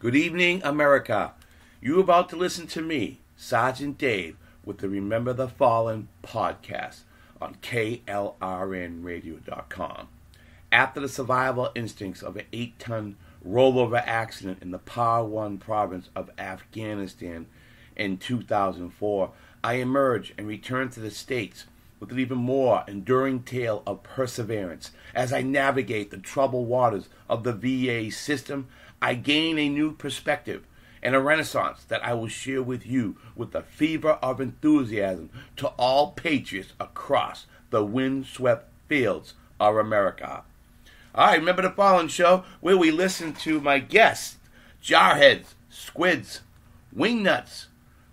Good evening, America. You're about to listen to me, Sergeant Dave, with the Remember the Fallen podcast on KLRNradio.com. After the survival instincts of an 8-ton rollover accident in the Par-1 province of Afghanistan in 2004, I emerged and returned to the States with an even more enduring tale of perseverance. As I navigate the troubled waters of the VA system, I gain a new perspective and a renaissance that I will share with you with the fever of enthusiasm to all patriots across the windswept fields of America. All right, Remember the Fallen show, where we listen to my guests, jarheads, squids, wingnuts,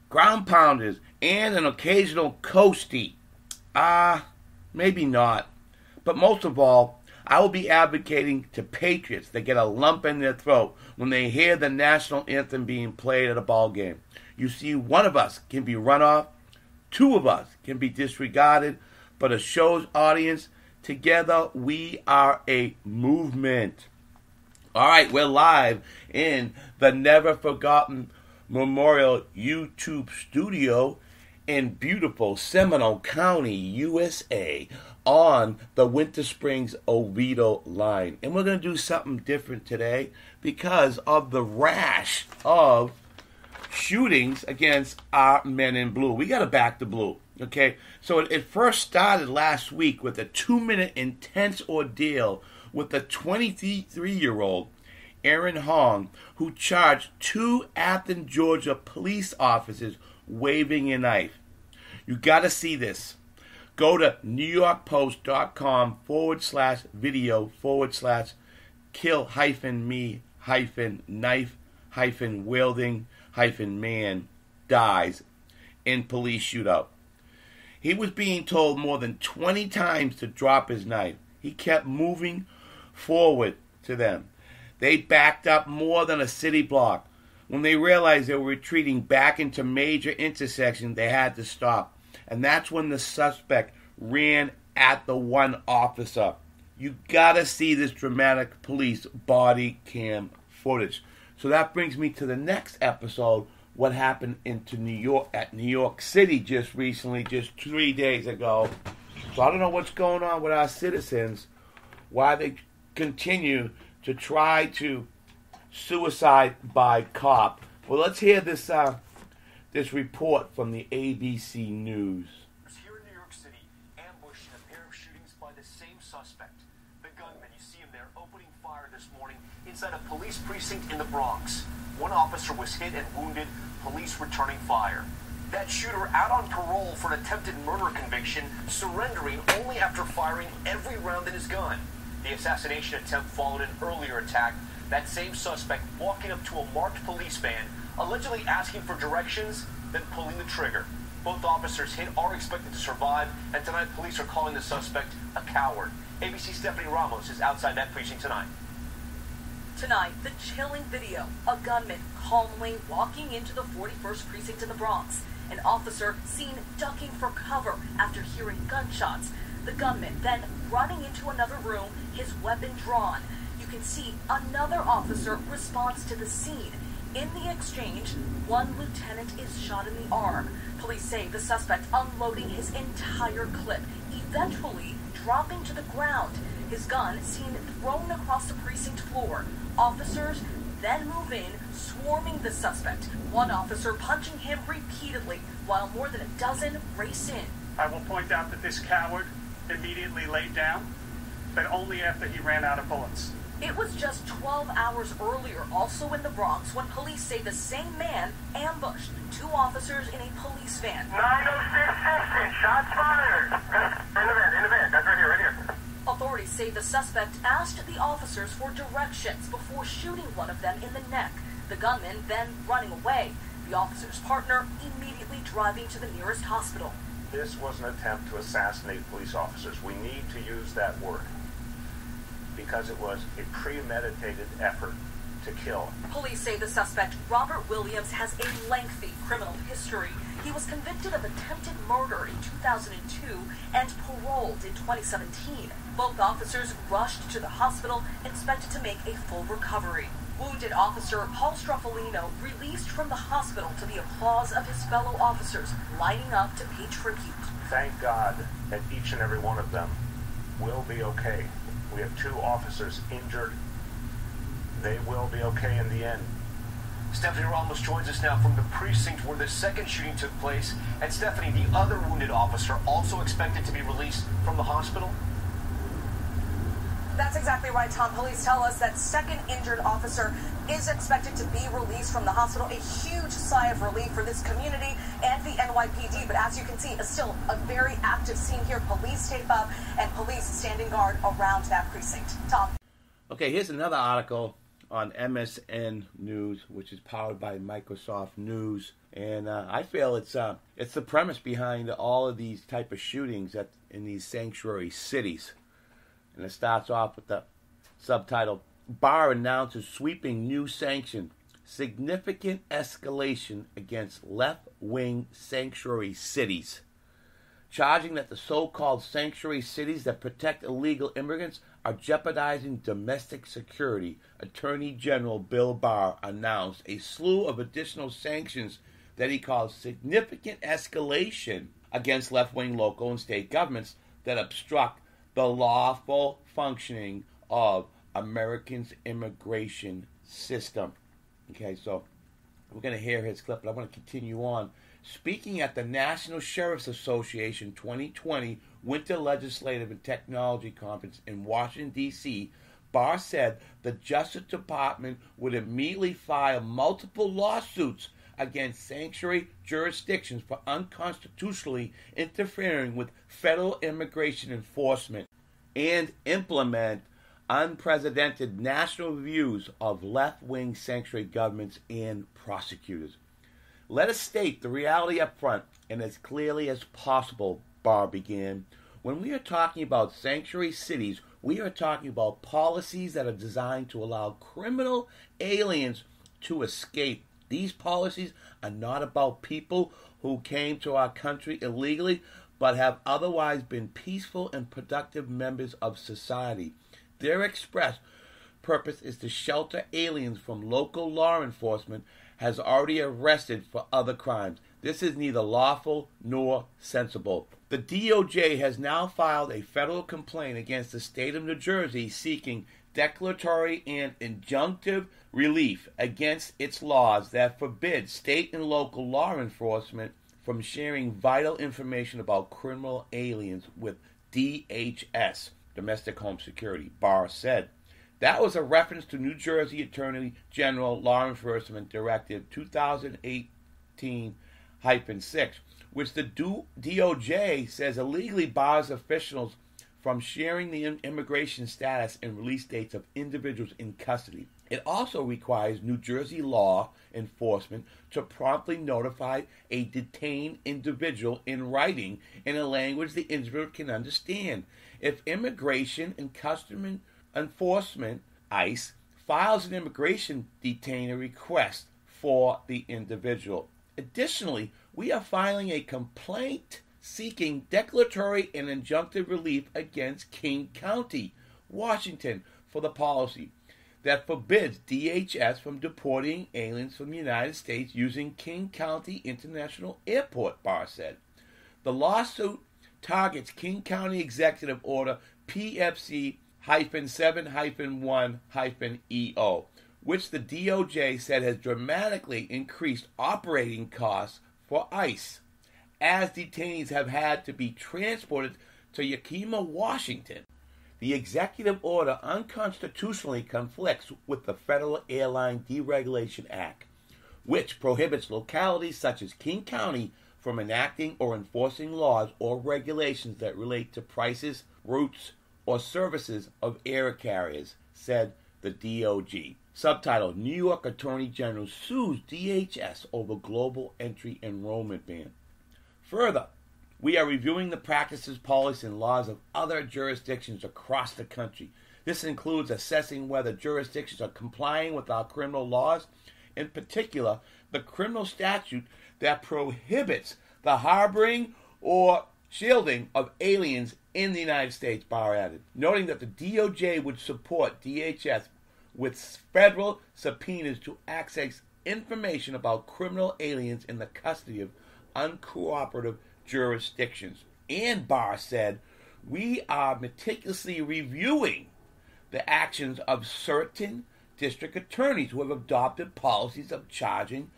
ground pounders, and an occasional coastie. Maybe not. But most of all, I will be advocating to patriots that get a lump in their throat when they hear the national anthem being played at a ball game. You see, one of us can be run off, two of us can be disregarded, but a show's audience, together we are a movement. All right, we're live in the Never Forgotten Memorial YouTube studio in beautiful Seminole County, USA, on the Winter Springs Oviedo line. And we're going to do something different today because of the rash of shootings against our men in blue. We got to back the blue, okay? So it first started last week with a 2-minute intense ordeal with a 23-year-old Aaron Hong, who charged 2 Athens, Georgia police officers waving a knife. You got to see this. Go to NewYorkPost.com/video/kill-me-knife-wielding-man dies in police shootout. He was being told more than 20 times to drop his knife. He kept moving forward to them. They backed up more than a city block. When they realized they were retreating back into major intersections, they had to stop. And that's when the suspect ran at the one officer. You gotta see this dramatic police body cam footage. So that brings me to the next episode, what happened at New York City just recently, just 3 days ago. So I don't know what's going on with our citizens, why they continue to try to suicide by cop. Well, let's hear this report from the ABC News. Here in New York City, ambushed in a pair of shootings by the same suspect. The gunman, you see him there, opening fire this morning inside a police precinct in the Bronx. One officer was hit and wounded, police returning fire. That shooter, out on parole for an attempted murder conviction, surrendering only after firing every round in his gun. The assassination attempt followed an earlier attack. That same suspect walking up to a marked police van, allegedly asking for directions, then pulling the trigger. Both officers hit are expected to survive, and tonight police are calling the suspect a coward. ABC's Stephanie Ramos is outside that precinct tonight. Tonight, the chilling video. A gunman calmly walking into the 41st precinct in the Bronx. An officer seen ducking for cover after hearing gunshots. The gunman then running into another room, his weapon drawn. You can see another officer responds to the scene. In the exchange, one lieutenant is shot in the arm. Police say the suspect unloading his entire clip, eventually dropping to the ground. His gun seen thrown across the precinct floor. Officers then move in, swarming the suspect. One officer punching him repeatedly, while more than a dozen race in. I will point out that this coward immediately laid down, but only after he ran out of bullets. It was just 12 hours earlier, also in the Bronx, when police say the same man ambushed 2 officers in a police van. 906 shots fired. In the van, that's right here. Authorities say the suspect asked the officers for directions before shooting one of them in the neck. The gunman then running away. The officer's partner immediately driving to the nearest hospital. This was an attempt to assassinate police officers. We need to use that word because it was a premeditated effort to kill. Police say the suspect, Robert Williams, has a lengthy criminal history. He was convicted of attempted murder in 2002 and paroled in 2017. Both officers rushed to the hospital, expected to make a full recovery. Wounded officer Paul Stroffolino released from the hospital to the applause of his fellow officers lining up to pay tribute. Thank God that each and every one of them will be okay. We have 2 officers injured. They will be okay in the end. Stephanie Ramos joins us now from the precinct where the second shooting took place. And Stephanie, the other wounded officer also expected to be released from the hospital? That's exactly right, Tom. Police tell us that second injured officer is expected to be released from the hospital. A huge sigh of relief for this community and the NYPD. But as you can see, it's still a very active scene here. Police tape up and police standing guard around that precinct. Tom. Okay, here's another article on MSN News, which is powered by Microsoft News. And I feel it's the premise behind all of these type of shootings in these sanctuary cities. And it starts off with the subtitle, Barr announces sweeping new sanction, significant escalation against left-wing sanctuary cities, charging that the so-called sanctuary cities that protect illegal immigrants are jeopardizing domestic security. Attorney General Bill Barr announced a slew of additional sanctions that he calls significant escalation against left-wing local and state governments that obstruct the lawful functioning of Americans' immigration system. Okay, so we're going to hear his clip, but I want to continue on. Speaking at the National Sheriff's Association 2020 Winter Legislative and Technology Conference in Washington, D.C., Barr said the Justice Department would immediately file multiple lawsuits against sanctuary jurisdictions for unconstitutionally interfering with federal immigration enforcement and implement unprecedented national reviews of left-wing sanctuary governments and prosecutors. Let us state the reality up front and as clearly as possible, Barr began. When we are talking about sanctuary cities, we are talking about policies that are designed to allow criminal aliens to escape. These policies are not about people who came to our country illegally, but have otherwise been peaceful and productive members of society. Their express purpose is to shelter aliens from local law enforcement has already arrested for other crimes. This is neither lawful nor sensible. The DOJ has now filed a federal complaint against the state of New Jersey seeking declaratory and injunctive relief against its laws that forbid state and local law enforcement from sharing vital information about criminal aliens with DHS, Domestic Home Security, Barr said. That was a reference to New Jersey Attorney General Law Enforcement Directive 2018-6, which the DOJ says illegally bars officials from sharing the immigration status and release dates of individuals in custody. It also requires New Jersey law enforcement to promptly notify a detained individual in writing in a language the individual can understand. If Immigration and Customs Enforcement, ICE, files an immigration detainer request for the individual. Additionally, we are filing a complaint seeking declaratory and injunctive relief against King County, Washington, for the policy that forbids DHS from deporting aliens from the United States using King County International Airport, Barr said. The lawsuit targets King County Executive Order PFC-7-1-EO, which the DOJ said has dramatically increased operating costs for ICE, as detainees have had to be transported to Yakima, Washington. The executive order unconstitutionally conflicts with the Federal Airline Deregulation Act, which prohibits localities such as King County from enacting or enforcing laws or regulations that relate to prices, routes, or services of air carriers, said the DOJ. Subtitle, New York Attorney General sues DHS over global entry enrollment ban. Further, we are reviewing the practices, policies, and laws of other jurisdictions across the country. This includes assessing whether jurisdictions are complying with our criminal laws, in particular, the criminal statute that prohibits the harboring or shielding of aliens in the United States, Barr added, noting that the DOJ would support DHS with federal subpoenas to access information about criminal aliens in the custody of uncooperative jurisdictions. And Barr said, we are meticulously reviewing the actions of certain district attorneys who have adopted policies of charging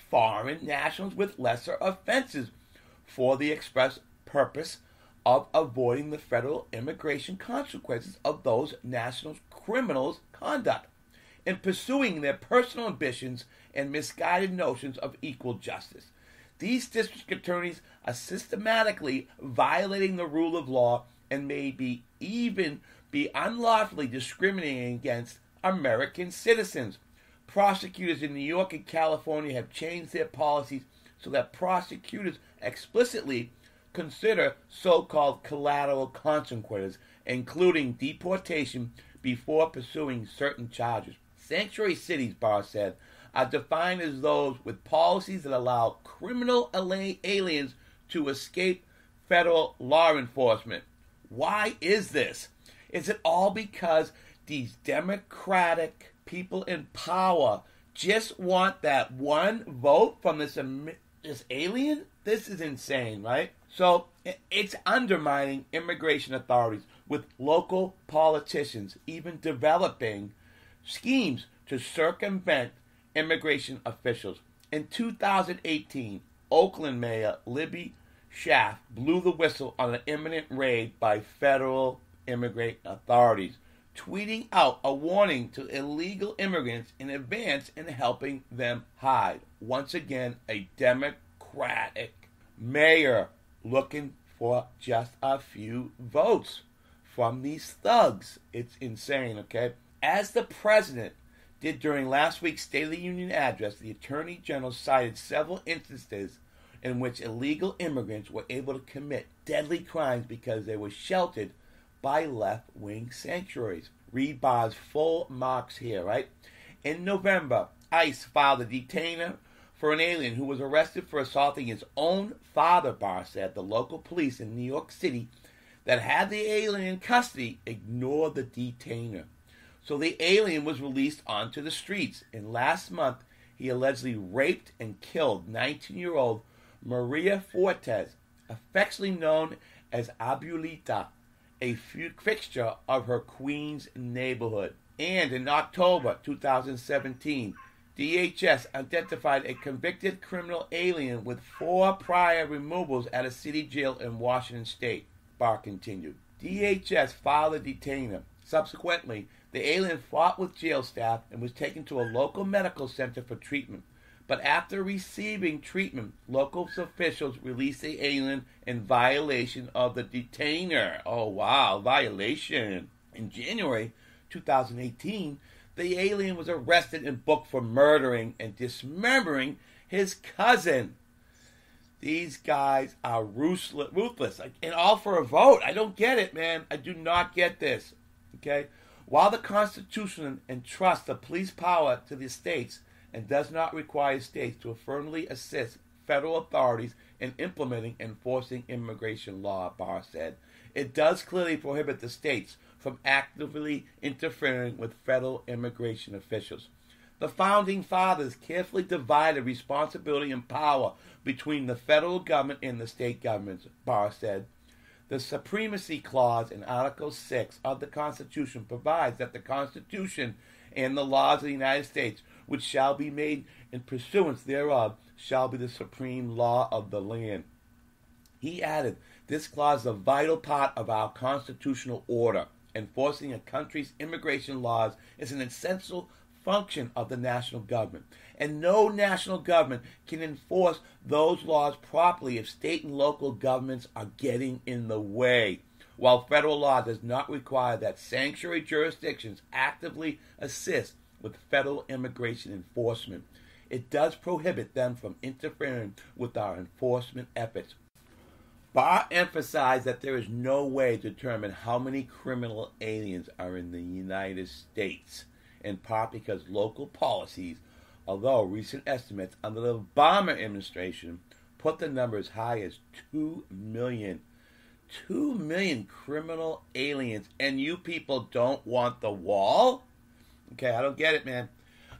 foreign nationals with lesser offenses for the express purpose of avoiding the federal immigration consequences of those nationals' criminals' conduct in pursuing their personal ambitions and misguided notions of equal justice. These district attorneys are systematically violating the rule of law and may even be unlawfully discriminating against American citizens. Prosecutors in New York and California have changed their policies so that prosecutors explicitly consider so-called collateral consequences, including deportation, before pursuing certain charges. Sanctuary cities, Barr said, are defined as those with policies that allow criminal aliens to escape federal law enforcement. Why is this? Is it all because these Democratic people in power just want that one vote from this alien? This is insane, right? So it's undermining immigration authorities, with local politicians even developing schemes to circumvent immigration officials. In 2018, Oakland Mayor Libby Schaaf blew the whistle on an imminent raid by federal immigrant authorities, tweeting out a warning to illegal immigrants in advance and helping them hide. Once again, a Democratic mayor looking for just a few votes from these thugs. It's insane, okay? As the president did during last week's State of the Union address, the Attorney General cited several instances in which illegal immigrants were able to commit deadly crimes because they were sheltered by left-wing sanctuaries. Read Barr's full marks here, right? In November, ICE filed a detainer for an alien who was arrested for assaulting his own father, Barr said. The local police in New York City that had the alien in custody ignored the detainer. So the alien was released onto the streets. And last month, he allegedly raped and killed 19-year-old Maria Fortes, affectionately known as Abuelita, a fixture of her Queens neighborhood. And in October 2017, DHS identified a convicted criminal alien with 4 prior removals at a city jail in Washington State. Barr continued. DHS filed a detainer. Subsequently, the alien fought with jail staff and was taken to a local medical center for treatment. But after receiving treatment, local officials released the alien in violation of the detainer. Oh, wow, violation. In January 2018, the alien was arrested and booked for murdering and dismembering his cousin. These guys are ruthless. And all for a vote. I don't get it, man. I do not get this. Okay? While the Constitution entrusts the police power to the states and does not require states to affirmatively assist federal authorities in implementing and enforcing immigration law, Barr said, it does clearly prohibit the states from actively interfering with federal immigration officials. The Founding Fathers carefully divided responsibility and power between the federal government and the state governments, Barr said. The Supremacy Clause in Article 6 of the Constitution provides that the Constitution and the laws of the United States, which shall be made in pursuance thereof, shall be the supreme law of the land. He added, this clause is a vital part of our constitutional order. Enforcing a country's immigration laws is an essential function of the national government, and no national government can enforce those laws properly if state and local governments are getting in the way. While federal law does not require that sanctuary jurisdictions actively assist with federal immigration enforcement, it does prohibit them from interfering with our enforcement efforts. Barr emphasized that there is no way to determine how many criminal aliens are in the United States, in part because local policies, although recent estimates under the Obama administration put the number as high as 2 million. 2 million criminal aliens, and you people don't want the wall? Okay, I don't get it, man.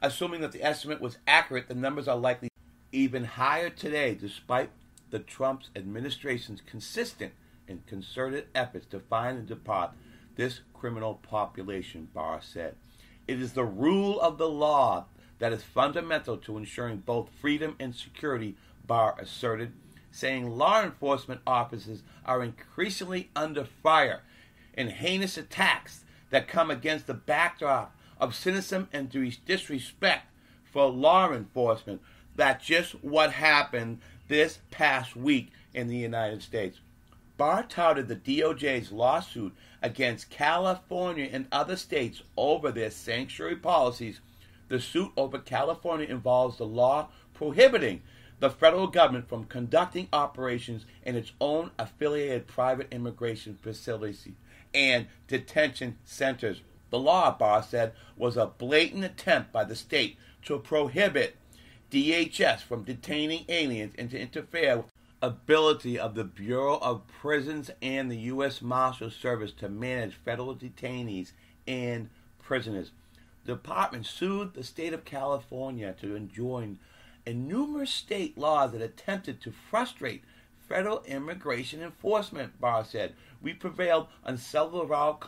Assuming that the estimate was accurate, the numbers are likely even higher today, despite the Trump administration's consistent and concerted efforts to find and depart this criminal population, Barr said. It is the rule of the law that is fundamental to ensuring both freedom and security, Barr asserted, saying law enforcement officers are increasingly under fire in heinous attacks that come against the backdrop of cynicism and disrespect for law enforcement. That's just what happened this past week in the United States. Barr touted the DOJ's lawsuit against California and other states over their sanctuary policies. The suit over California involves the law prohibiting the federal government from conducting operations in its own affiliated private immigration facilities and detention centers. The law, Barr said, was a blatant attempt by the state to prohibit DHS from detaining aliens and to interfere with the ability of the Bureau of Prisons and the U.S. Marshal Service to manage federal detainees and prisoners. The department sued the state of California to enjoin numerous state laws that attempted to frustrate federal immigration enforcement, Barr said. We prevailed on several of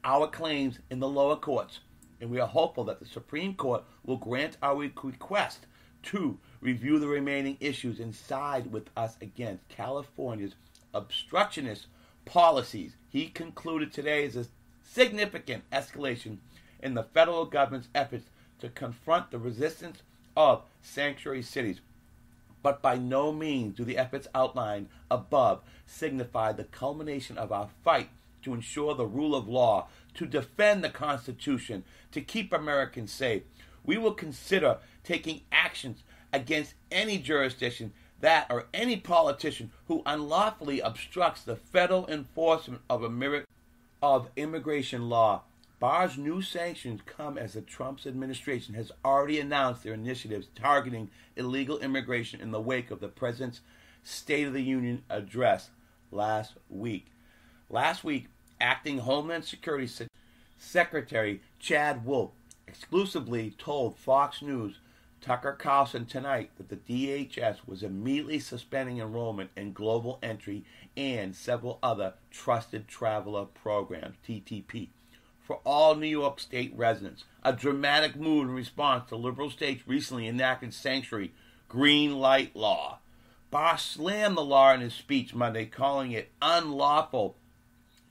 our claims in the lower courts, and we are hopeful that the Supreme Court will grant our request to review the remaining issues and side with us against California's obstructionist policies. He concluded today is a significant escalation in the federal government's efforts to confront the resistance of sanctuary cities. But by no means do the efforts outlined above signify the culmination of our fight to ensure the rule of law, to defend the Constitution, to keep Americans safe. We will consider taking actions against any jurisdiction that or any politician who unlawfully obstructs the federal enforcement of immigration law. Barr's new sanctions come as the Trump administration has already announced their initiatives targeting illegal immigration in the wake of the president's State of the Union address last week. Last week, acting Homeland Security Secretary Chad Wolf exclusively told Fox News Tucker Carlson tonight that the DHS was immediately suspending enrollment in Global Entry and several other Trusted Traveler programs, TTP, for all New York State residents, a dramatic move in response to liberal states' recently enacted sanctuary green light law. Barr slammed the law in his speech Monday, calling it unlawful.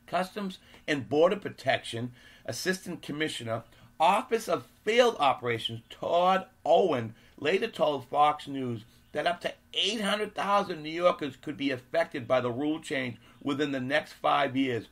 Customs and Border Protection Assistant Commissioner, Office of Field Operations Todd Owen later told Fox News that up to 800,000 New Yorkers could be affected by the rule change within the next 5 years.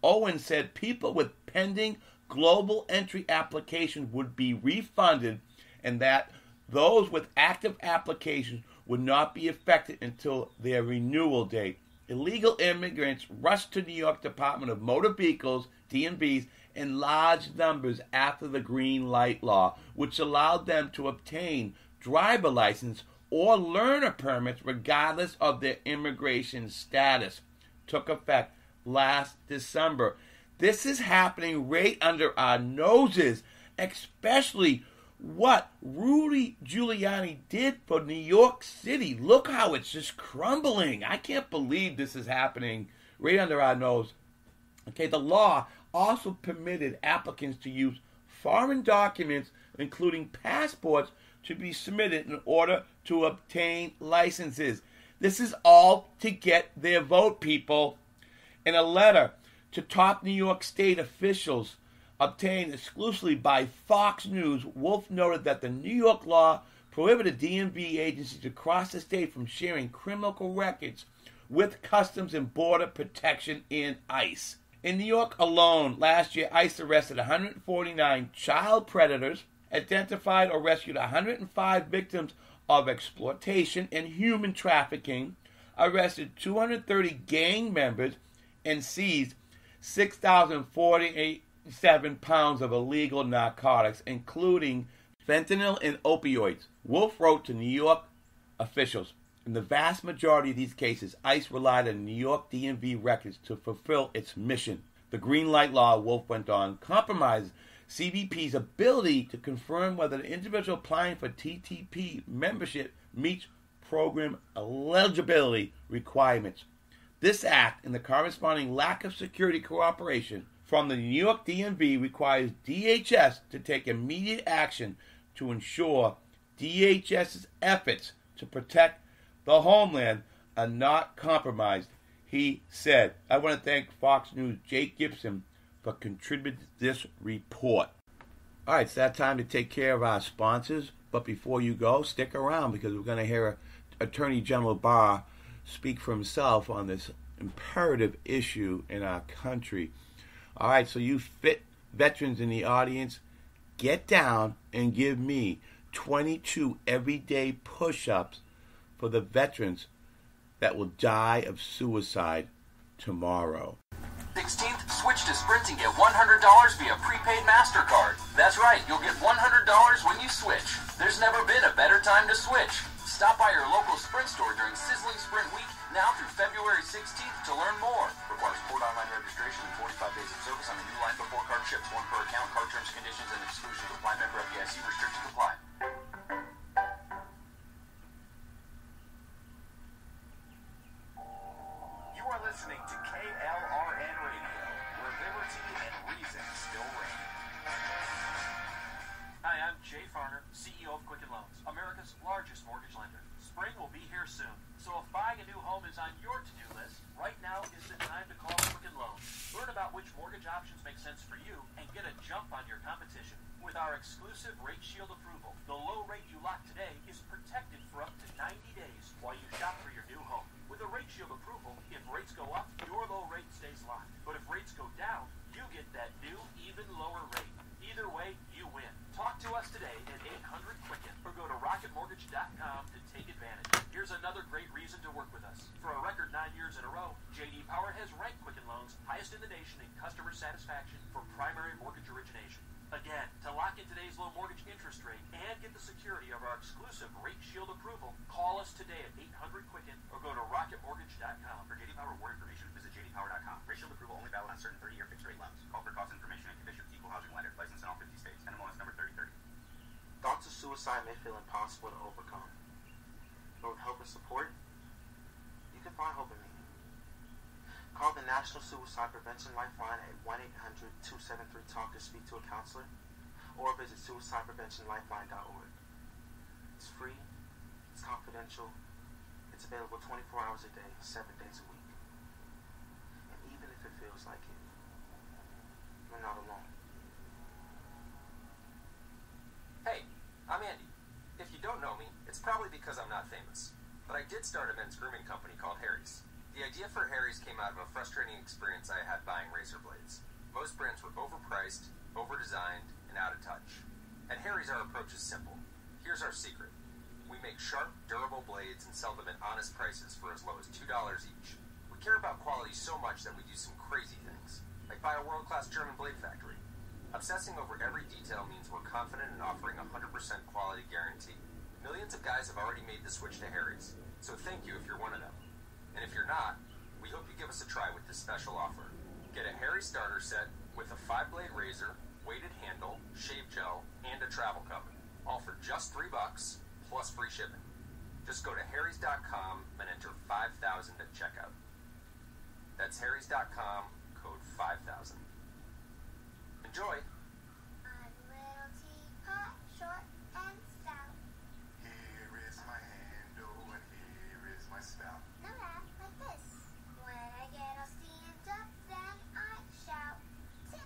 Owen said people with pending global entry applications would be refunded and that those with active applications would not be affected until their renewal date. Illegal immigrants rushed to New York Department of Motor Vehicles, DMVs, in large numbers after the green light law, which allowed them to obtain driver license or learner permits regardless of their immigration status. Took effect last December. This is happening right under our noses, especially what Rudy Giuliani did for New York City. Look how it's just crumbling. I can't believe this is happening right under our nose. Okay, the law also permitted applicants to use foreign documents, including passports, to be submitted in order to obtain licenses. This is all to get their vote, people. In a letter to top New York State officials obtained exclusively by Fox News, Wolf noted that the New York law prohibited DMV agencies across the state from sharing criminal records with Customs and Border Protection and ICE. In New York alone, last year, ICE arrested 149 child predators, identified or rescued 105 victims of exploitation and human trafficking, arrested 230 gang members, and seized 6,047 pounds of illegal narcotics, including fentanyl and opioids. Wolf wrote to New York officials, in the vast majority of these cases, ICE relied on New York DMV records to fulfill its mission. The green light law, Wolf went on, compromises CBP's ability to confirm whether the individual applying for TTP membership meets program eligibility requirements. This act and the corresponding lack of security cooperation from the New York DMV requires DHS to take immediate action to ensure DHS's efforts to protect the homeland are not compromised, he said. I want to thank Fox News' Jake Gibson for contributing to this report. All right, it's that time to take care of our sponsors. But before you go, stick around because we're going to hear Attorney General Barr speak for himself on this imperative issue in our country. All right, so you fit veterans in the audience, get down and give me 22 everyday push-ups for the veterans that will die of suicide tomorrow. 16th, switch to Sprint and get $100 via prepaid MasterCard. That's right, you'll get $100 when you switch. There's never been a better time to switch. Stop by your local Sprint store during Sizzling Sprint Week now through February 16th to learn more. Requires port online registration and 45 days of service on a new line before card ships. One per account. Card terms, conditions, and exclusions apply. Member FDIC. Restrictions apply. You are listening to KLRN Radio, where liberty and reason still reign. Hi, I'm Jay Farner, CEO of Quicken Loans, America's largest mortgage lender. Spring will be here soon, so if buying a new home is on your to-do list, right now is the time to call Quicken Loans. Learn about which mortgage options make sense for you and get a jump on your competition. With our exclusive Rate Shield approval, the low rate you lock today is protected for up to 90 days while you shop for your new home. With a Rate Shield approval, if rates go up, your low rate stays locked. But if rates go down, you get that new, even lower rate. Either way, you win. Talk to us today at 800-QUICKEN or go to rocketmortgage.com to take advantage. Here's another great reason to work with us. For a record 9 years in a row, J.D. Power has ranked Quicken Loans highest in the nation in customer satisfaction for primary mortgage origination. Again, to lock in today's low mortgage interest rate and get the security of our exclusive Rate Shield approval, call us today at 800-QUICKEN or go to rocketmortgage.com. For J.D. Power award information, visit jdpower.com. Rate Shield approval only valid on certain 30-year fixed-rate loans. Call for cost information and conditions. Equal housing lender. Licensed in all 50 states. NMLS number 3030. Thoughts of suicide may feel impossible to overcome. But with help and support, you can find hope in me. Call the National Suicide Prevention Lifeline at 1-800-273-TALK to speak to a counselor, or visit suicidepreventionlifeline.org. It's free, it's confidential, it's available 24 hours a day, 7 days a week. And even if it feels like it, you're not alone. Hey, I'm Andy. If you don't know me, it's probably because I'm not famous. But I did start a men's grooming company called Harry's. The idea for Harry's came out of a frustrating experience I had buying razor blades. Most brands were overpriced, overdesigned, and out of touch. At Harry's, our approach is simple. Here's our secret. We make sharp, durable blades and sell them at honest prices for as low as $2 each. We care about quality so much that we do some crazy things, like buy a world-class German blade factory. Obsessing over every detail means we're confident in offering a 100% quality guarantee. Millions of guys have already made the switch to Harry's, so thank you if you're one of them. And if you're not, we hope you give us a try with this special offer. Get a Harry's starter set with a 5-blade razor, weighted handle, shave gel, and a travel cup. All for just $3 plus free shipping. Just go to harrys.com and enter 5,000 at checkout. That's harrys.com, code 5,000. Enjoy! I'm a little teapot, short and stout. Here is my handle and here is my spout. No, Dad, like this. When I get all steamed up, then I shout, tip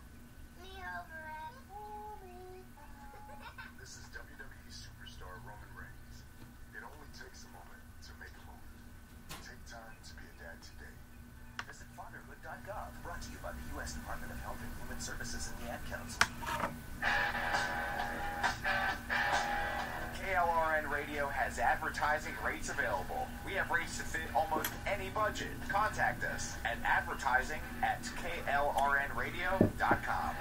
me over and pull me out. This is WWE superstar Roman Reigns. It only takes a moment to make a moment. Take time to be a dad today. Visit fatherhood.gov, brought to you by the U.S. Department of Health and Human Services and the Ad Council. KLRN Radio has advertising rates available. We have rates to fit almost any budget. Contact us at advertising@klrnradio.com.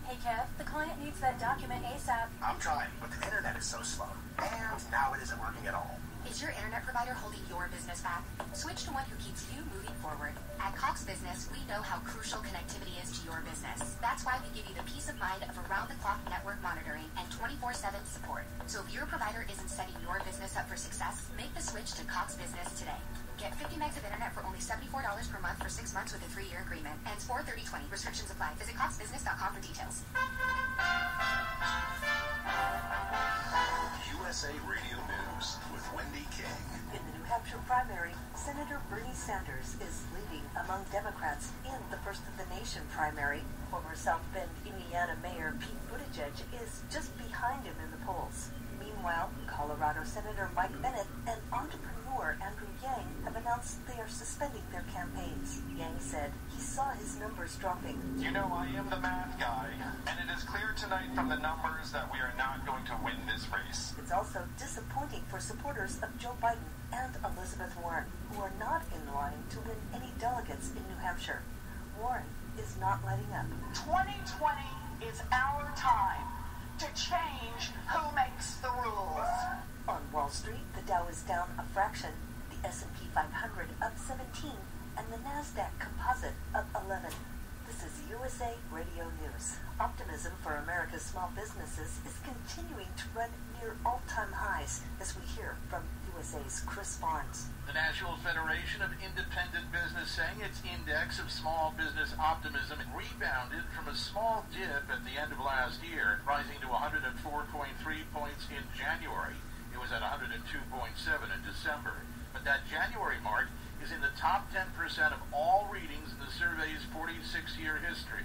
Hey Kev, the client needs that document ASAP. I'm trying, but the internet is so slow. And now it isn't working at all. Is your internet provider holding your business back? Switch to one who keeps you moving forward. At Cox Business, we know how crucial connectivity is to your business. That's why we give you the peace of mind of around-the-clock network monitoring and 24/7 support. So if your provider isn't setting your business up for success, make the switch to Cox Business today. Get 50 megs of internet for only $74 per month for 6 months with a 3-year agreement. Ends 4/30/20. Restrictions apply. Visit coxbusiness.com for details. USA Radio News with Wendy King. In the New Hampshire primary, Senator Bernie Sanders is leading among Democrats in the First of the Nation primary. Former South Bend, Indiana Mayor Pete Buttigieg is just behind him in the polls. Meanwhile, Colorado Senator Mike Bennett and entrepreneur Andrew Yang have announced they are suspending their campaigns. Yang said he saw his numbers dropping. You know, I am the math guy, and it is clear tonight from the numbers that we are not going to win this race. It's also disappointing for supporters of Joe Biden and Elizabeth Warren, who are not in line to win any delegates in New Hampshire. Warren is not letting up. 2020 is our time to change who makes the rules. On Wall Street, the Dow is down a fraction, the S&P 500 up 17, and the NASDAQ Composite up 11. This is USA Radio News. Optimism for America's small businesses is continuing to run near all-time highs, as we hear from USA's Chris Barnes. The National Federation of Independent Business saying its index of small business optimism rebounded from a small dip at the end of last year, rising to 104.3 points in January. It was at 102.7 in December. But that January mark is in the top 10% of all readings in the survey's 46-year history.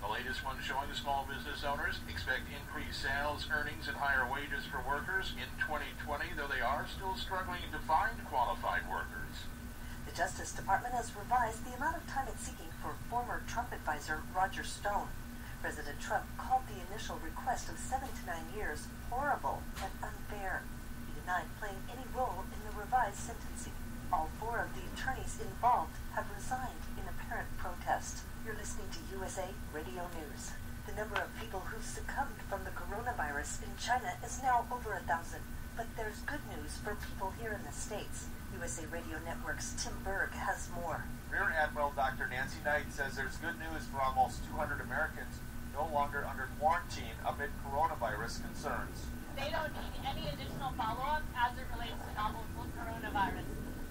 The latest one showing small business owners expect increased sales, earnings, and higher wages for workers in 2020, though they are still struggling to find qualified workers. The Justice Department has revised the amount of time it's seeking for former Trump advisor Roger Stone. President Trump called the initial request of 7 to 9 years horrible and unfair. He denied playing any role in the revised sentencing. All 4 of the attorneys involved have resigned in apparent protest. You're listening to USA Radio News. The number of people who've succumbed from the coronavirus in China is now over 1,000. But there's good news for people here in the States. USA Radio Network's Tim Berg has more. Rear Admiral Dr. Nancy Knight says there's good news for almost 200 Americans no longer under quarantine amid coronavirus concerns. They don't need any additional follow-up as it relates to novel coronavirus.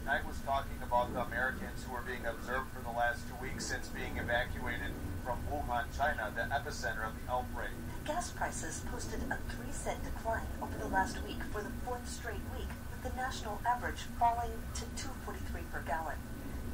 Knight was talking about the Americans who were being observed for the last 2 weeks since being evacuated from Wuhan, China, the epicenter of the outbreak. Gas prices posted a 3-cent decline over the last week for the 4th straight week, with the national average falling to $2.43 per gallon.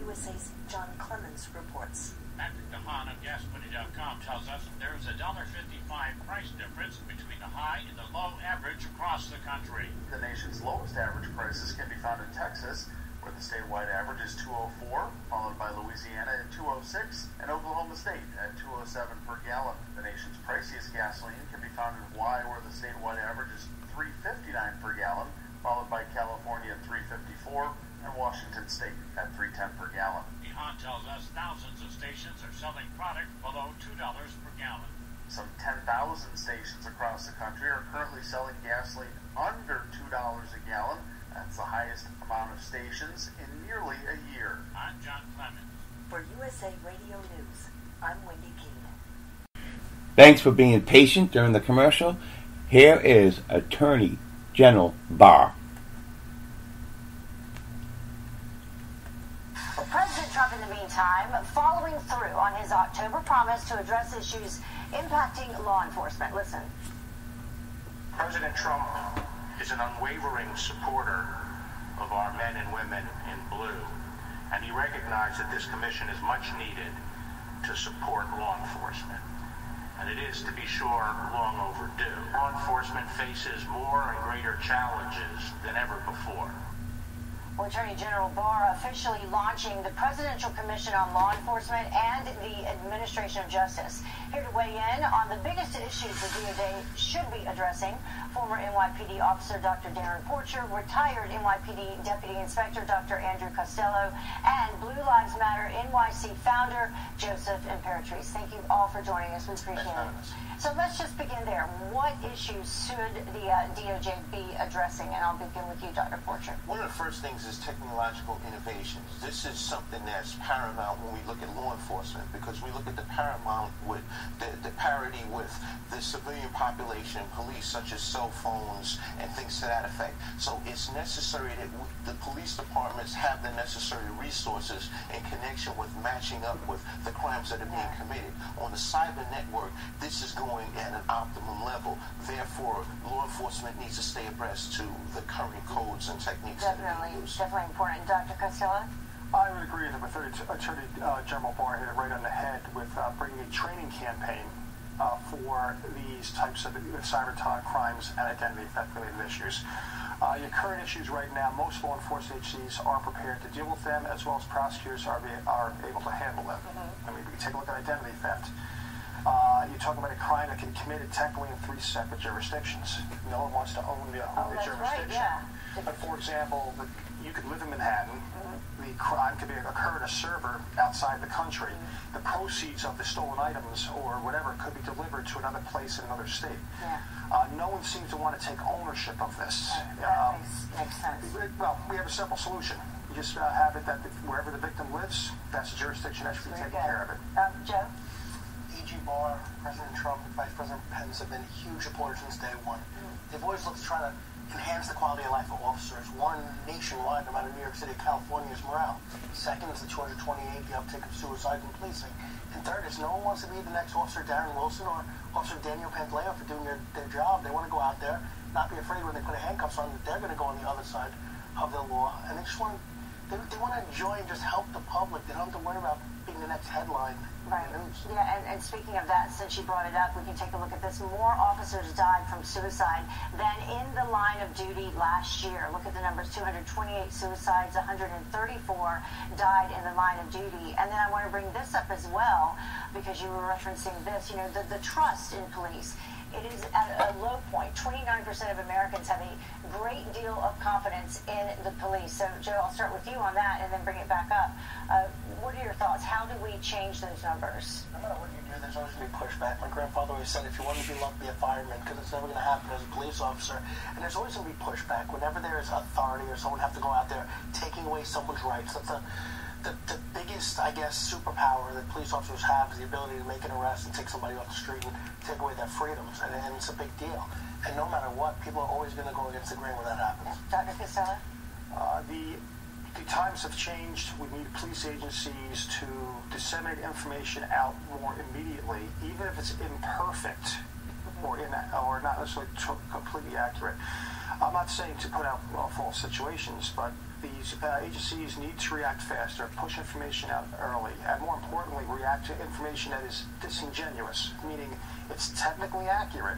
USA's John Clemens reports. Patrick DeHaan of GasMoney.com tells us there is a $1.55 price difference between the high and the low average across the country. The nation's lowest average prices can be found in Texas, where the statewide average is $2.04, followed by Louisiana at $2.06, and Oklahoma State at $2.07 per gallon. The nation's priciest gasoline can be found in Hawaii, where the statewide average is $3.59 per gallon, followed by California at $3.54, and Washington State at $3.10 per gallon. DeHaan tells us thousands of stations are selling product below $2 per gallon. Some 10,000 stations across the country are currently selling gasoline under $2 a gallon. That's the highest amount of stations in nearly a year. I'm John Clemens. For USA Radio News, I'm Wendy King. Thanks for being patient during the commercial. Here is Attorney General Barr. Well, President Trump, in the meantime, following through on his October promise to address issues impacting law enforcement. Listen. President Trump is an unwavering supporter of our men and women in blue, and he recognized that this commission is much needed to support law enforcement. And it is, to be sure, long overdue. Law enforcement faces more and greater challenges than ever before. Well, Attorney General Barr officially launching the Presidential Commission on Law Enforcement and the Administration of Justice. Here to weigh in on the biggest issues the DOJ should be addressing, former NYPD officer Dr. Darren Porcher, retired NYPD Deputy Inspector Dr. Andrew Costello, and Blue Lives Matter NYC founder Joseph Imperatrice. Thank you all for joining us. We appreciate it. So let's just begin there. What issues should the DOJ be addressing? And I'll begin with you, Dr. Porcher. One of the first things is technological innovations. This is something that's paramount when we look at law enforcement, because we look at the paramount with the parity with the civilian population, police, such as cell phones and things to that effect. So it's necessary that the police departments have the necessary resources in connection with matching up with the crimes that are being committed. On the cyber network, this is going at an optimum level. Therefore, law enforcement needs to stay abreast to the current codes and techniques that are being used. Definitely important. Dr. Costello? I would agree with Attorney General Barr hit it right on the head with bringing a training campaign for these types of cyber crimes and identity theft-related issues. Your current issues right now, most law enforcement agencies are prepared to deal with them, as well as prosecutors are able to handle them. I mean, we can take a look at identity theft. You're talking about a crime that can be committed technically in 3 separate jurisdictions. No one wants to own the jurisdiction. Right, But for example, you could live in Manhattan. The crime could occur at a server outside the country. The proceeds of the stolen items or whatever could be delivered to another place in another state. No one seems to want to take ownership of this. Makes sense. Well, we have a simple solution. You just have it that wherever the victim lives, that's the jurisdiction that should be taking care of it. Joe? E.G. Barr, President Trump, and Vice President Pence have been huge supporters since day one. They've always looked to try to enhance the quality of life of officers. One, nationwide, no matter New York City, California's morale. Second is the 228, the uptick of suicide in policing. And third is no one wants to be the next Officer Darren Wilson or Officer Daniel Pantaleo for doing their job. They want to go out there, not be afraid when they put handcuffs on that they're going to go on the other side of the law. And they just want to enjoy and just help the public. They don't have to worry about being the next headline. Right. Yeah, and speaking of that, since you brought it up, we can take a look at this. More officers died from suicide than in the line of duty last year. Look at the numbers, 228 suicides, 134 died in the line of duty. And then I want to bring this up as well, because you were referencing this, the trust in police. It is at a low point. 29% of Americans have a great deal of confidence in the police. So, Joe, I'll start with you on that and then bring it back up. What are your thoughts? How do we change those numbers? No matter what you do, there's always going to be pushback. My grandfather always said, if you want to be loved, be a fireman, because it's never going to happen as a police officer. And there's always going to be pushback. Whenever there is authority or someone have to go out there taking away someone's rights, that's the biggest, I guess, superpower that police officers have is the ability to make an arrest and take somebody off the street and take away their freedoms, and it's a big deal. And no matter what, people are always going to go against the grain when that happens. Dr. Costello? The times have changed. We need police agencies to disseminate information out more immediately, even if it's imperfect or not necessarily completely accurate. I'm not saying to put out false situations, but these agencies need to react faster, push information out early, and more importantly, react to information that is disingenuous, meaning it's technically accurate,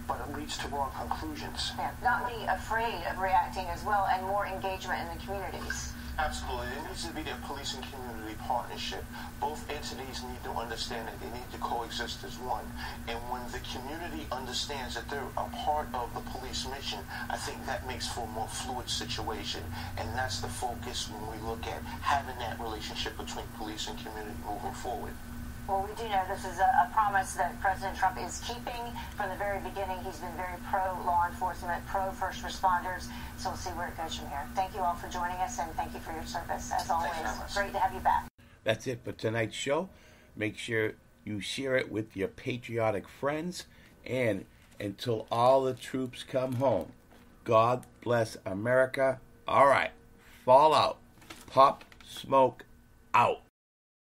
but it leads to wrong conclusions. Yeah, not be afraid of reacting as well, and more engagement in the communities. Absolutely. It needs to be a police and community partnership. Both entities need to understand that they need to coexist as one. And when the community understands that they're a part of the police mission, I think that makes for a more fluid situation. And that's the focus when we look at having that relationship between police and community moving forward. Well, we do know this is a promise that President Trump is keeping from the very beginning. He's been very pro-law enforcement, pro-first responders, so we'll see where it goes from here. Thank you all for joining us, and thank you for your service. As always, great to have you back. That's it for tonight's show. Make sure you share it with your patriotic friends, and until all the troops come home, God bless America. All right, fall out. Pop Smoke out.